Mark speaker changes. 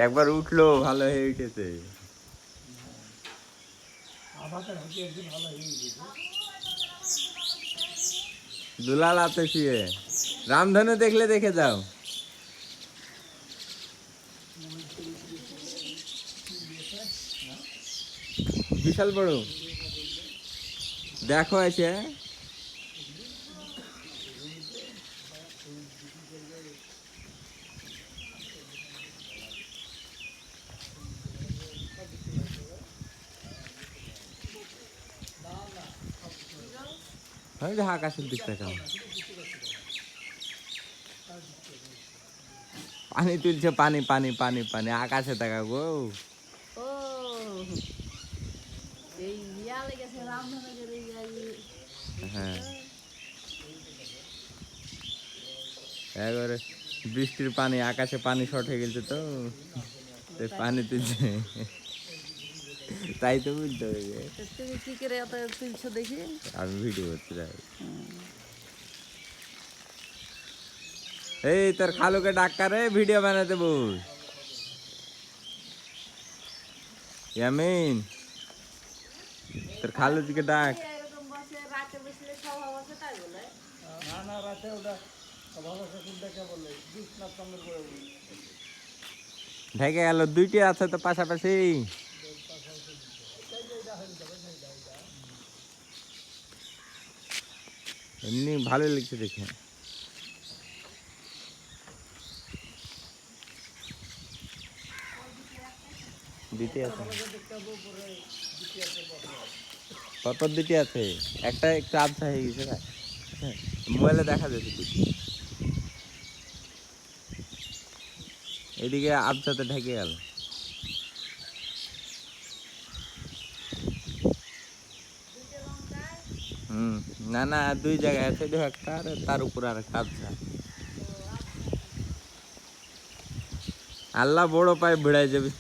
Speaker 1: একবার উঠলো ভালো হয়ে উঠেছে। দুলাল আছে শুয়ে। রামধনু দেখলে দেখে যাও। বিশাল বড় দেখো এসে। আকাশের দিক তাকাও। পানি তুলছে, পানি পানি পানি পানি, আকাশে তাকাও গো।
Speaker 2: ও এই ইয়া লেগেছে রামধনুকের
Speaker 1: হ্যাঁ একবারে বৃষ্টির পানি, আকাশে পানি শর্ট হয়ে গেছে তো পানি তুলছে। তাই তো বুঝতে হবে।
Speaker 2: তুমি কি করে এত তুলছো দেখি?
Speaker 1: আমি ভিডিও করতে যাই। এই তোর খালুকে ডাক্কা রে, ভিডিও বানাতে বল। ইয়ামিন তোর খালু দিকে ডাক।
Speaker 2: এরকম বসে রাতে বসলে স্বভাব আছে তাই বলে?
Speaker 3: না না, রাতে ওটা ভালোবাসা চিন্তাকে বলে বিশ্বনাথ চন্দ্র করে বলে।
Speaker 1: ঢেকে গেল, দুইটি আছে তো পাশাপাশি। এমনি ভালো লাগছে দেখে। দুইটি আছে, পরপর দুটি আছে। একটা একটু আবসা হয়ে গেছে ভাই, মোবাইলে দেখা যাচ্ছে দুটি। এদিকে আবসাতে ঢেকে গেল। না না, দুই জায়গায় আছে, একটা আর তার উপর আর একটা আবসা। আল্লাহ বড় পায়ে ভিড়াই যাবে।